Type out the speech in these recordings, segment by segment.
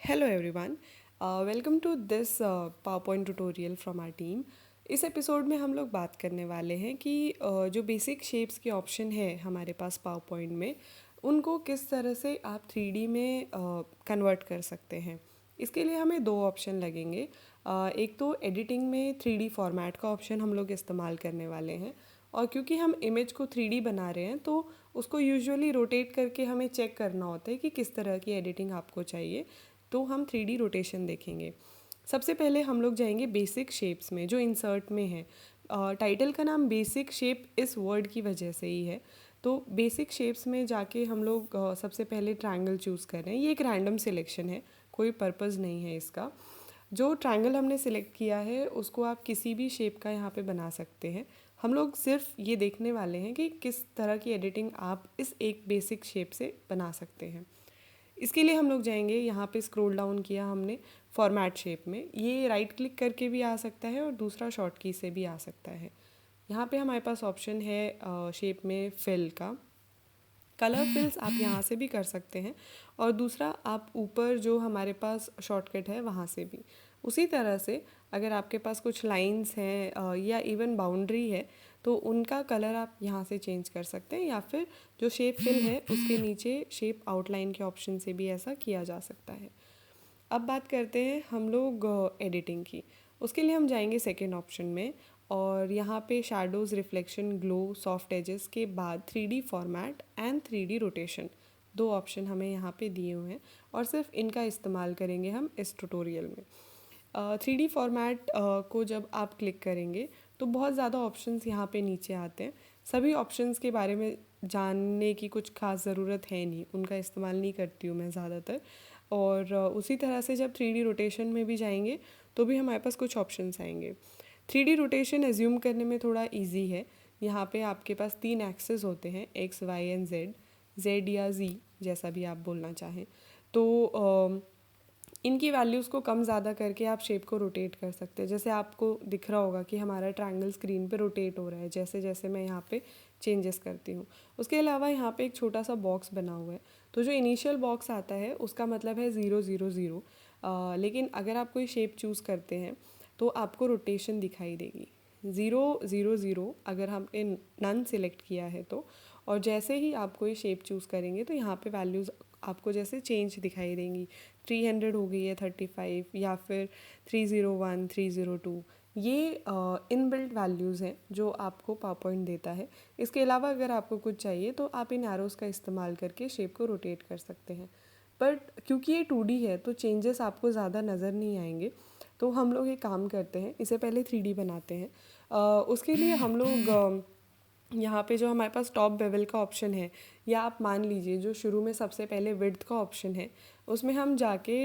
Hello everyone, welcome to this PowerPoint tutorial from our team. इस episode में हम लोग बात करने वाले हैं कि जो बेसिक शेप्स के ऑप्शन है हमारे पास पावरपॉइंट में उनको किस तरह से आप 3D में कन्वर्ट कर सकते हैं। इसके लिए हमें दो ऑप्शन लगेंगे। एक तो एडिटिंग में 3D फॉर्मेट का ऑप्शन हम लोग इस्तेमाल करने वाले हैं, और क्योंकि हम इमेज को 3D बना रहे हैं तो उसको यूजुअली रोटेट करके हमें चेक करना होता है कि किस तरह की एडिटिंग आपको चाहिए, तो हम 3D रोटेशन देखेंगे। सबसे पहले हम लोग जाएंगे बेसिक शेप्स में जो इंसर्ट में है। टाइटल का नाम बेसिक शेप इस वर्ड की वजह से ही है। तो बेसिक शेप्स में जाके हम लोग सबसे पहले ट्रायंगल चूज़ कर रहे हैं। ये एक रैंडम सिलेक्शन है, कोई पर्पज़ नहीं है इसका। जो ट्रायंगल हमने सिलेक्ट किया है उसको आप किसी भी शेप का यहाँ पे बना सकते हैं। हम लोग सिर्फ ये देखने वाले हैं कि किस तरह की एडिटिंग आप इस एक बेसिक शेप से बना सकते हैं। इसके लिए हम लोग जाएंगे, यहाँ पे स्क्रॉल डाउन किया हमने फॉर्मेट शेप में। ये राइट क्लिक करके भी आ सकता है और दूसरा शॉर्ट की से भी आ सकता है। यहाँ पे हमारे पास ऑप्शन है शेप में फिल का। कलर फिल्स आप यहाँ से भी कर सकते हैं, और दूसरा आप ऊपर जो हमारे पास शॉर्टकट है वहाँ से भी। उसी तरह से अगर आपके पास कुछ लाइंस हैं या इवन बाउंड्री है तो उनका कलर आप यहाँ से चेंज कर सकते हैं, या फिर जो शेप फिल है उसके नीचे शेप आउटलाइन के ऑप्शन से भी ऐसा किया जा सकता है। अब बात करते हैं हम लोग एडिटिंग की। उसके लिए हम जाएंगे सेकेंड ऑप्शन में, और यहाँ पे shadows, reflection, glow, soft edges के बाद 3D format and 3D rotation, दो ऑप्शन हमें यहाँ पे दिए हुए हैं और सिर्फ इनका इस्तेमाल करेंगे हम इस ट्यूटोरियल में। 3D फॉर्मेट को जब आप क्लिक करेंगे तो बहुत ज़्यादा ऑप्शंस यहाँ पे नीचे आते हैं। सभी ऑप्शंस के बारे में जानने की कुछ खास ज़रूरत है नहीं, उनका इस्तेमाल नहीं करती हूँ मैं ज़्यादातर। और उसी तरह से जब 3D रोटेशन में भी जाएंगे तो भी हमारे पास कुछ ऑप्शंस आएंगे। 3D रोटेशन एज्यूम करने में थोड़ा इजी है। यहाँ पे आपके पास 3 एक्सेस होते हैं, X, Y and Z, Z या जी जैसा भी आप बोलना चाहें। तो इनकी वैल्यूज़ को कम ज़्यादा करके आप शेप को रोटेट कर सकते हैं। जैसे आपको दिख रहा होगा कि हमारा ट्रायंगल स्क्रीन पे रोटेट हो रहा है जैसे जैसे मैं यहाँ पे चेंजेस करती हूँ। उसके अलावा यहाँ पे एक छोटा सा बॉक्स बना हुआ है, तो जो इनिशियल बॉक्स आता है उसका मतलब है 0 0 0। लेकिन अगर आप कोई शेप चूज़ करते हैं तो आपको रोटेशन दिखाई देगी 0 0 0 अगर हमने नन सेलेक्ट किया है तो। और जैसे ही आप कोई शेप चूज़ करेंगे तो यहाँ पे वैल्यूज़ आपको जैसे चेंज दिखाई देंगी। 300 हो गई है, 35, या फिर 301, 302। ये इनबिल्ट वैल्यूज़ हैं जो आपको पावरपॉइंट देता है। इसके अलावा अगर आपको कुछ चाहिए तो आप इन एरोज़ का इस्तेमाल करके शेप को रोटेट कर सकते हैं। बट क्योंकि ये 2D है तो चेंजेस आपको ज़्यादा नज़र नहीं आएंगे। तो हम लोग एक काम करते हैं, इसे पहले 3D बनाते हैं। उसके लिए हम लोग यहाँ पे जो हमारे पास टॉप बेवल का ऑप्शन है, या आप मान लीजिए जो शुरू में सबसे पहले विड्थ का ऑप्शन है, उसमें हम जाके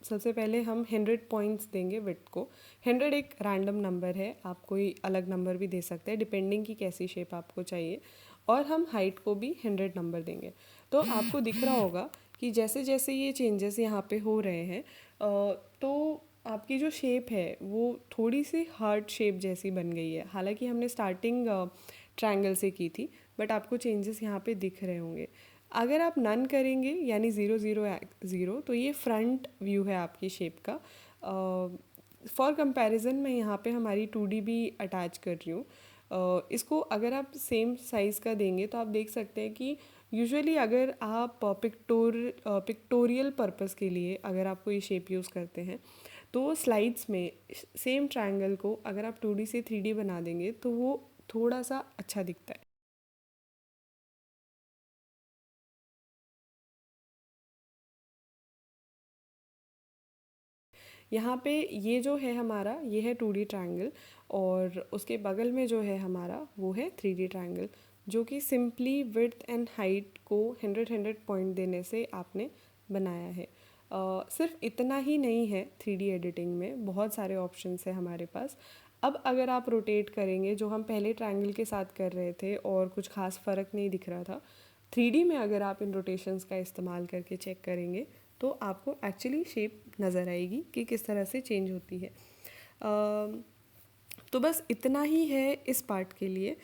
सबसे पहले हम 100 पॉइंट्स देंगे विड्थ को। 100 एक रैंडम नंबर है, आप कोई अलग नंबर भी दे सकते हैं डिपेंडिंग कि कैसी शेप आपको चाहिए। और हम हाइट को भी 100 नंबर देंगे। तो आपको दिख रहा होगा कि जैसे जैसे ये चेंजेस यहाँ पे हो रहे हैं तो आपकी जो शेप है वो थोड़ी सी हार्ट शेप जैसी बन गई है। हालांकि हमने स्टार्टिंग ट्रायंगल से की थी, बट आपको चेंजेस यहाँ पे दिख रहे होंगे। अगर आप नन करेंगे यानी 0 0 0, तो ये फ्रंट व्यू है आपकी शेप का। फॉर कंपैरिजन मैं यहाँ पे हमारी 2D भी अटैच कर रही हूँ। इसको अगर आप सेम साइज़ का देंगे तो आप देख सकते हैं कि यूजुअली अगर आप पिक्टोरियल पर्पस के लिए अगर आप कोई शेप यूज़ करते हैं तो स्लाइड्स में सेम ट्रायंगल को अगर आप 2D से 3D बना देंगे तो वो थोड़ा सा अच्छा दिखता है। यहाँ पे ये जो है हमारा, ये है 2D ट्रायंगल, और उसके बगल में जो है हमारा वो है 3D ट्रायंगल, जो कि सिंपली विड्थ एंड हाइट को 100 पॉइंट देने से आपने बनाया है। सिर्फ इतना ही नहीं है, 3D एडिटिंग में बहुत सारे ऑप्शंस हैं हमारे पास। अब अगर आप रोटेट करेंगे, जो हम पहले ट्रायंगल के साथ कर रहे थे और कुछ खास फ़र्क नहीं दिख रहा था, 3D में अगर आप इन रोटेशंस का इस्तेमाल करके चेक करेंगे तो आपको एक्चुअली शेप नज़र आएगी कि किस तरह से चेंज होती है। तो बस इतना ही है इस पार्ट के लिए।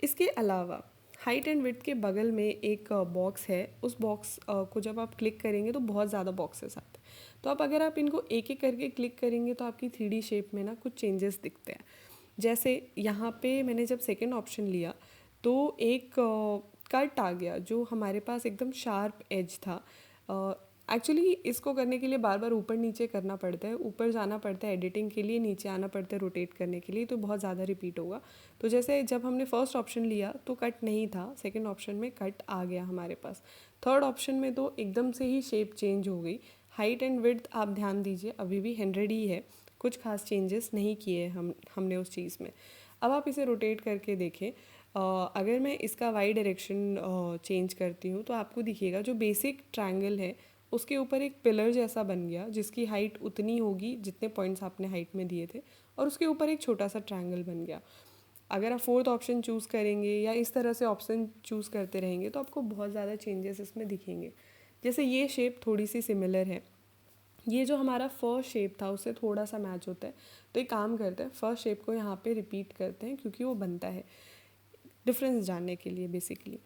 इसके अलावा हाइट एंड विड्थ के बगल में एक बॉक्स है, उस बॉक्स को जब आप क्लिक करेंगे तो बहुत ज़्यादा बॉक्सेस आते हैं। तो अब अगर आप इनको एक एक करके क्लिक करेंगे तो आपकी 3D शेप में ना कुछ चेंजेस दिखते हैं। जैसे यहाँ पे मैंने जब सेकंड ऑप्शन लिया तो एक कट आ गया जो हमारे पास एकदम शार्प एज था। एक्चुअली इसको करने के लिए बार बार ऊपर नीचे करना पड़ता है, ऊपर जाना पड़ता है एडिटिंग के लिए, नीचे आना पड़ता है रोटेट करने के लिए, तो बहुत ज़्यादा रिपीट होगा। तो जैसे जब हमने फर्स्ट ऑप्शन लिया तो कट नहीं था, सेकंड ऑप्शन में कट आ गया हमारे पास, थर्ड ऑप्शन में तो एकदम से ही शेप चेंज हो गई। हाइट एंड विड्थ आप ध्यान दीजिए अभी भी 100 ही है, कुछ खास चेंजेस नहीं किए हमने उस चीज़ में। अब आप इसे रोटेट करके देखें, अगर मैं इसका वाई डायरेक्शन चेंज करती हूँ तो आपको दिखेगा जो बेसिक ट्रायंगल है उसके ऊपर एक पिलर जैसा बन गया जिसकी हाइट उतनी होगी जितने पॉइंट्स आपने हाइट में दिए थे, और उसके ऊपर एक छोटा सा ट्रायंगल बन गया। अगर आप फोर्थ ऑप्शन चूज़ करेंगे या इस तरह से ऑप्शन चूज़ करते रहेंगे तो आपको बहुत ज़्यादा चेंजेस इसमें दिखेंगे। जैसे ये शेप थोड़ी सी सिमिलर है, ये जो हमारा फर्स्ट शेप था उससे थोड़ा सा मैच होता है, तो एक काम करते हैं फर्स्ट शेप को यहाँ पे रिपीट करते हैं क्योंकि वो बनता है डिफरेंस जानने के लिए बेसिकली।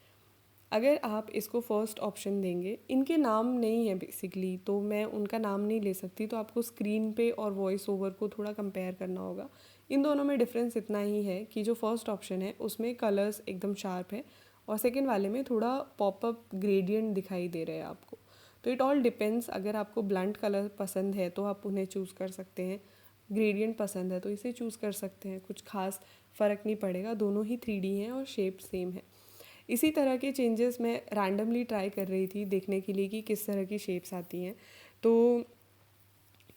अगर आप इसको फर्स्ट ऑप्शन देंगे, इनके नाम नहीं है बेसिकली तो मैं उनका नाम नहीं ले सकती, तो आपको स्क्रीन पे और वॉइस ओवर को थोड़ा कंपेयर करना होगा। इन दोनों में डिफरेंस इतना ही है कि जो फर्स्ट ऑप्शन है उसमें कलर्स एकदम शार्प है और सेकंड वाले में थोड़ा पॉपअप ग्रेडियंट दिखाई दे रहे हैं आपको। तो इट ऑल डिपेंड्स, अगर आपको ब्लंट कलर पसंद है तो आप उन्हें चूज़ कर सकते हैं, ग्रेडियंट पसंद है तो इसे चूज़ कर सकते हैं, कुछ खास फ़र्क नहीं पड़ेगा, दोनों ही 3D हैं और शेप सेम है। इसी तरह के चेंजेस मैं रैंडमली ट्राई कर रही थी देखने के लिए कि किस तरह की शेप्स आती हैं, तो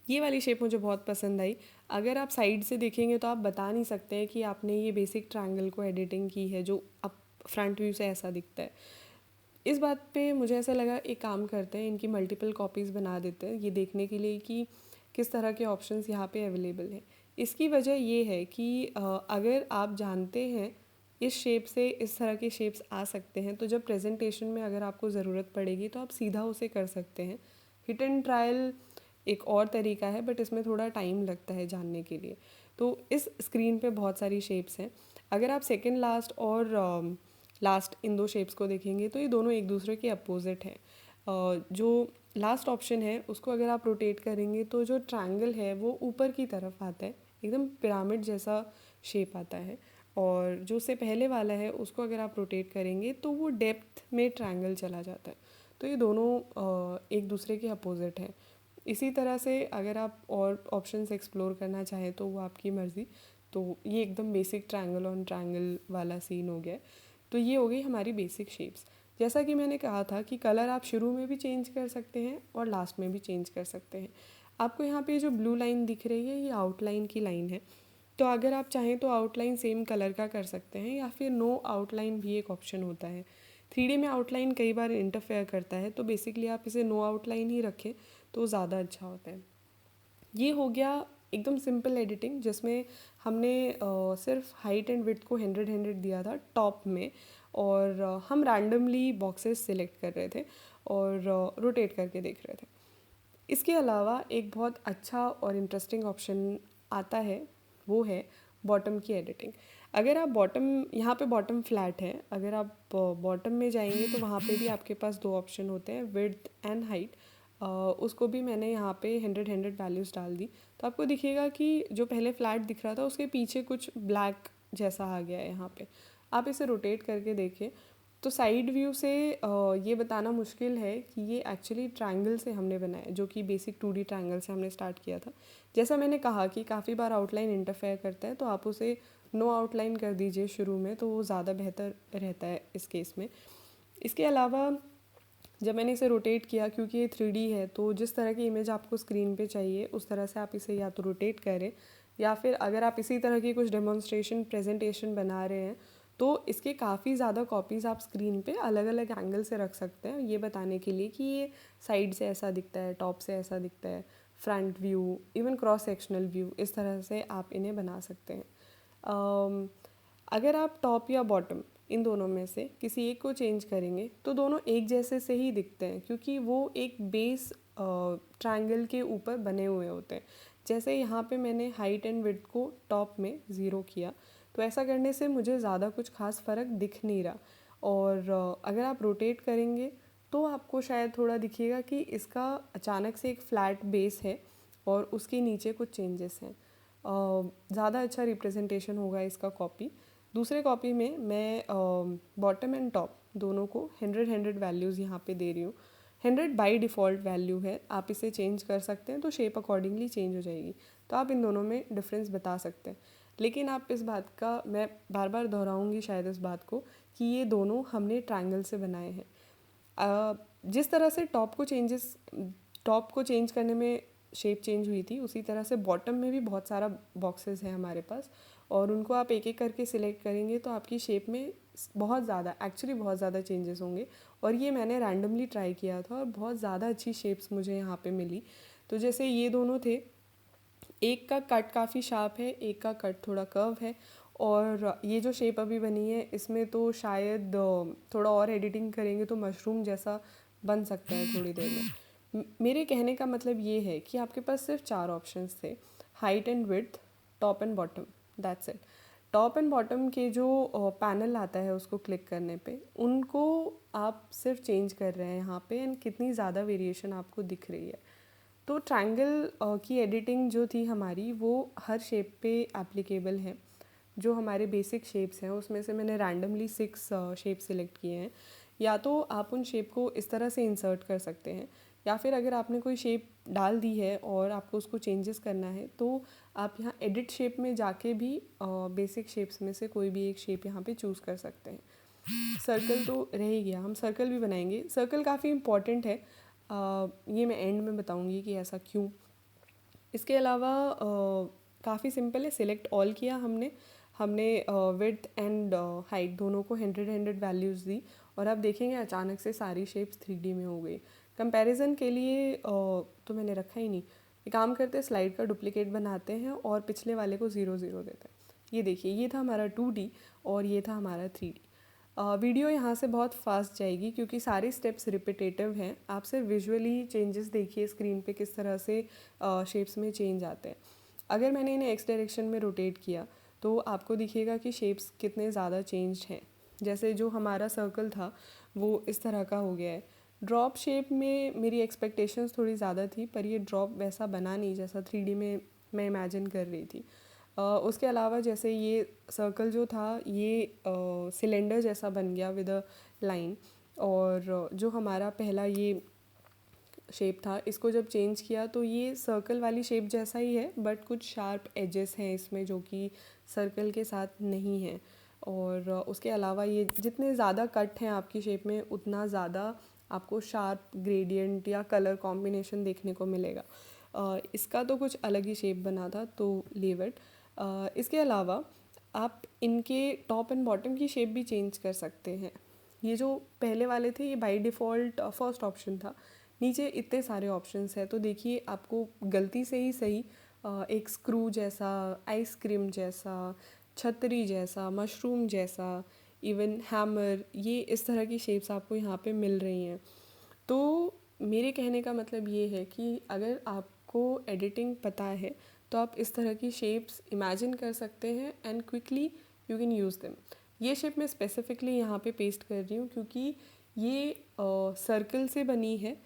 ये वाली शेप मुझे बहुत पसंद आई। अगर आप साइड से देखेंगे तो आप बता नहीं सकते हैं कि आपने ये बेसिक ट्रायंगल को एडिटिंग की है जो अब फ्रंट व्यू से ऐसा दिखता है। इस बात पे मुझे ऐसा लगा एक काम करते हैं, इनकी मल्टीपल कॉपीज़ बना देते हैं ये देखने के लिए कि किस तरह के ऑप्शंस यहाँ पे अवेलेबल हैं। इसकी वजह ये है कि अगर आप जानते हैं इस शेप से इस तरह के शेप्स आ सकते हैं, तो जब प्रेजेंटेशन में अगर आपको ज़रूरत पड़ेगी तो आप सीधा उसे कर सकते हैं। हिट एंड ट्रायल एक और तरीका है बट इसमें थोड़ा टाइम लगता है जानने के लिए। तो इस स्क्रीन पे बहुत सारी शेप्स हैं। अगर आप सेकंड लास्ट और लास्ट इन दो शेप्स को देखेंगे तो ये दोनों एक दूसरे के अपोजिट हैं। जो लास्ट ऑप्शन है उसको अगर आप रोटेट करेंगे तो जो ट्रायंगल है वो ऊपर की तरफ आता है, एकदम पिरामिड जैसा शेप आता है, और जो उससे पहले वाला है उसको अगर आप रोटेट करेंगे तो वो डेप्थ में ट्रायंगल चला जाता है। तो ये दोनों एक दूसरे के अपोजिट हैं। इसी तरह से अगर आप और ऑप्शंस एक्सप्लोर करना चाहें तो वो आपकी मर्ज़ी। तो ये एकदम बेसिक ट्रायंगल ऑन ट्रायंगल वाला सीन हो गया है। तो ये हो गई हमारी बेसिक शेप्स। जैसा कि मैंने कहा था कि कलर आप शुरू में भी चेंज कर सकते हैं और लास्ट में भी चेंज कर सकते हैं। आपको यहाँ पे जो ब्लू लाइन दिख रही है ये आउटलाइन की लाइन है, तो अगर आप चाहें तो आउटलाइन सेम कलर का कर सकते हैं या फिर नो आउटलाइन भी एक ऑप्शन होता है। 3D में आउटलाइन कई बार इंटरफेयर करता है, तो बेसिकली आप इसे नो आउटलाइन ही रखें तो ज़्यादा अच्छा होता है। ये हो गया एकदम सिंपल एडिटिंग जिसमें हमने सिर्फ हाइट एंड विड्थ को 100 दिया था टॉप में, और हम रैंडमली बॉक्सेस सिलेक्ट कर रहे थे और रोटेट करके देख रहे थे। इसके अलावा एक बहुत अच्छा और इंटरेस्टिंग ऑप्शन आता है, वो है बॉटम की एडिटिंग। अगर आप बॉटम, यहाँ पे बॉटम फ्लैट है, अगर आप बॉटम में जाएंगे तो वहाँ पे भी आपके पास दो ऑप्शन होते हैं, विड्थ एंड हाइट। उसको भी मैंने यहाँ पे 100 वैल्यूज़ डाल दी, तो आपको दिखेगा कि जो पहले फ्लैट दिख रहा था उसके पीछे कुछ ब्लैक जैसा आ गया है यहाँ पे। आप इसे रोटेट करके देखें तो साइड व्यू से ये बताना मुश्किल है कि ये एक्चुअली ट्रायंगल से हमने बनाया, जो कि बेसिक 2D ट्रायंगल से हमने स्टार्ट किया था। जैसा मैंने कहा कि काफ़ी बार आउटलाइन इंटरफेयर करता है, तो आप उसे नो आउटलाइन कर दीजिए शुरू में, तो वो ज़्यादा बेहतर रहता है इस केस में। इसके अलावा जब मैंने इसे रोटेट किया, क्योंकि ये 3D है तो जिस तरह की इमेज आपको स्क्रीन पे चाहिए उस तरह से आप इसे या तो रोटेट करें, या फिर अगर आप इसी तरह की कुछ डेमोन्स्ट्रेशन प्रेजेंटेशन बना रहे हैं तो इसके काफ़ी ज़्यादा कॉपीज़ आप स्क्रीन पे अलग अलग एंगल से रख सकते हैं, ये बताने के लिए कि ये साइड से ऐसा दिखता है, टॉप से ऐसा दिखता है, front view, even cross sectional view, इस तरह से आप इन्हें बना सकते हैं। अगर आप टॉप या बॉटम इन दोनों में से किसी एक को चेंज करेंगे तो दोनों एक जैसे से ही दिखते हैं, क्योंकि वो एक बेस ट्रायंगल के ऊपर बने हुए होते हैं। जैसे यहाँ पे मैंने हाइट एंड विड्थ को टॉप में 0 किया, तो ऐसा करने से मुझे ज़्यादा कुछ खास फ़र्क दिख नहीं रहा, और अगर आप रोटेट करेंगे तो आपको शायद थोड़ा दिखिएगा कि इसका अचानक से एक फ्लैट बेस है और उसके नीचे कुछ चेंजेस हैं। ज़्यादा अच्छा रिप्रेजेंटेशन होगा इसका कॉपी। दूसरे कॉपी में मैं बॉटम एंड टॉप दोनों को 100 वैल्यूज़ यहाँ पे दे रही हूँ। 100 बाई डिफ़ॉल्ट वैल्यू है, आप इसे चेंज कर सकते हैं तो शेप अकॉर्डिंगली चेंज हो जाएगी। तो आप इन दोनों में डिफरेंस बता सकते हैं। लेकिन आप इस बात का, मैं बार बार दोहराऊंगी शायद इस बात को, कि ये दोनों हमने ट्रायंगल से बनाए हैं। जिस तरह से टॉप को चेंज करने में शेप चेंज हुई थी, उसी तरह से बॉटम में भी बहुत सारा बॉक्सेस हैं हमारे पास, और उनको आप एक एक करके सिलेक्ट करेंगे तो आपकी शेप में बहुत ज़्यादा चेंजेस होंगे। और ये मैंने रैंडमली ट्राई किया था और बहुत ज़्यादा अच्छी शेप्स मुझे यहाँ पे मिली। तो जैसे ये दोनों थे, एक का कट काफ़ी शार्प है, एक का कट थोड़ा कर्व है, और ये जो शेप अभी बनी है इसमें तो शायद थोड़ा और एडिटिंग करेंगे तो मशरूम जैसा बन सकता है थोड़ी देर में। मेरे कहने का मतलब ये है कि आपके पास सिर्फ 4 ऑप्शंस थे, height and width, top and bottom, that's it. Top and bottom के जो पैनल आता है उसको क्लिक करने पे, उनको आप सिर्फ चेंज कर रहे हैं यहाँ पे, एंड कितनी ज़्यादा वेरिएशन आपको दिख रही है। तो ट्रायंगल की एडिटिंग जो थी हमारी, वो हर शेप पे एप्लीकेबल है। जो हमारे बेसिक शेप्स हैं उसमें से मैंने रैंडमली 6 शेप सिलेक्ट किए हैं। या तो आप उन शेप को इस तरह से इंसर्ट कर सकते हैं, या फिर अगर आपने कोई शेप डाल दी है और आपको उसको चेंजेस करना है तो आप यहाँ एडिट शेप में जाके भी बेसिक शेप्स में से कोई भी एक शेप यहाँ पे चूज़ कर सकते हैं। सर्कल तो रह ही गया, हम सर्कल भी बनाएंगे। सर्कल काफ़ी इम्पॉर्टेंट है, ये मैं एंड में बताऊंगी कि ऐसा क्यों। इसके अलावा काफ़ी सिंपल है, सिलेक्ट ऑल किया हमने हमने विड्थ एंड हाइट दोनों को 100 वैल्यूज़ दी, और आप देखेंगे अचानक से सारी शेप्स 3D में हो गई। कंपैरिजन के लिए तो मैंने रखा ही नहीं, एक काम करते हैं, स्लाइड का डुप्लीकेट बनाते हैं और पिछले वाले को 0 0 देते हैं। ये देखिए, ये था हमारा 2D और ये था हमारा 3D। वीडियो यहाँ से बहुत फास्ट जाएगी क्योंकि सारे स्टेप्स रिपीटेटिव हैं। आप सिर्फ विजुअली चेंजेस देखिए स्क्रीन पे, किस तरह से शेप्स में चेंज आते हैं। अगर मैंने इन्हें एक्स डायरेक्शन में रोटेट किया तो आपको दिखेगा कि शेप्स कितने ज़्यादा चेंज हैं। जैसे जो हमारा सर्कल था वो इस तरह का हो गया है। ड्रॉप शेप में मेरी एक्सपेक्टेशंस थोड़ी ज़्यादा थी, पर ये ड्रॉप वैसा बना नहीं जैसा 3D में मैं इमेजिन कर रही थी। उसके अलावा जैसे ये सर्कल जो था ये सिलेंडर जैसा बन गया विद अ लाइन, और जो हमारा पहला ये शेप था, इसको जब चेंज किया तो ये सर्कल वाली शेप जैसा ही है, बट कुछ शार्प एजेस हैं इसमें जो कि सर्कल के साथ नहीं है। और उसके अलावा ये जितने ज़्यादा कट हैं आपकी शेप में, उतना ज़्यादा आपको शार्प ग्रेडियंट या कलर कॉम्बिनेशन देखने को मिलेगा। इसका तो कुछ अलग ही शेप बना था, तो लीव इट। इसके अलावा आप इनके टॉप एंड बॉटम की शेप भी चेंज कर सकते हैं। ये जो पहले वाले थे ये बाय डिफ़ॉल्ट फर्स्ट ऑप्शन था, नीचे इतने सारे ऑप्शंस हैं, तो देखिए आपको गलती से ही सही एक स्क्रू जैसा, आइसक्रीम जैसा, छतरी जैसा, मशरूम जैसा, इवन हैमर, ये इस तरह की शेप्स आपको यहाँ पे मिल रही हैं। तो मेरे कहने का मतलब ये है कि अगर आपको एडिटिंग पता है तो आप इस तरह की शेप्स इमेजिन कर सकते हैं and quickly you can use them. ये शेप मैं स्पेसिफिकली यहाँ पे पेस्ट कर रही हूँ क्योंकि ये सर्कल से बनी है।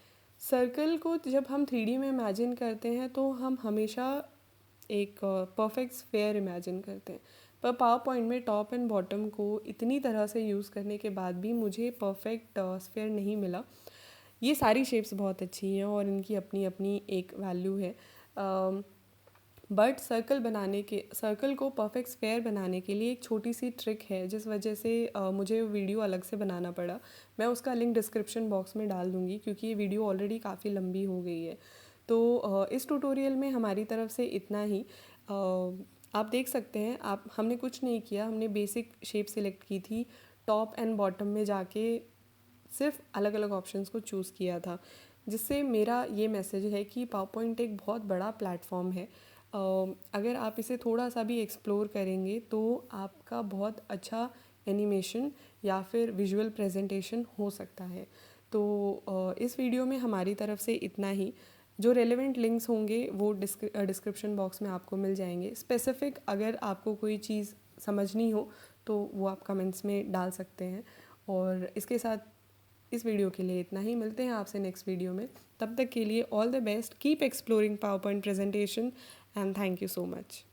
सर्कल को जब हम 3D में इमेजिन करते हैं तो हम हमेशा एक परफेक्ट स्फेयर इमेजिन करते हैं, पर पावर पॉइंट में टॉप एंड बॉटम को इतनी तरह से यूज़ करने के बाद भी मुझे परफेक्ट स्फेयर नहीं मिला। ये सारी शेप्स बहुत अच्छी हैं और इनकी अपनी अपनी एक वैल्यू है, बट सर्कल को परफेक्ट स्फेयर बनाने के लिए एक छोटी सी ट्रिक है जिस वजह से मुझे वीडियो अलग से बनाना पड़ा। मैं उसका लिंक डिस्क्रिप्शन बॉक्स में डाल दूँगी क्योंकि ये वीडियो ऑलरेडी काफ़ी लंबी हो गई है। तो इस ट्यूटोरियल में हमारी तरफ से इतना ही। आप देख सकते हैं, आप हमने कुछ नहीं किया, हमने बेसिक शेप सिलेक्ट की थी, टॉप एंड बॉटम में जाके सिर्फ अलग अलग ऑप्शंस को चूज़ किया था, जिससे मेरा ये मैसेज है कि पावर पॉइंट एक बहुत बड़ा प्लेटफॉर्म है। अगर आप इसे थोड़ा सा भी एक्सप्लोर करेंगे तो आपका बहुत अच्छा एनिमेशन या फिर विजुअल प्रेजेंटेशन हो सकता है। तो इस वीडियो में हमारी तरफ से इतना ही। जो रेलेवेंट लिंक्स होंगे वो डिस्क्रिप्शन बॉक्स में आपको मिल जाएंगे। स्पेसिफिक अगर आपको कोई चीज़ समझनी हो तो वो आप कमेंट्स में डाल सकते हैं। और इसके साथ इस वीडियो के लिए इतना ही। मिलते हैं आपसे नेक्स्ट वीडियो में। तब तक के लिए all the best, keep exploring power point presentation and thank you so much.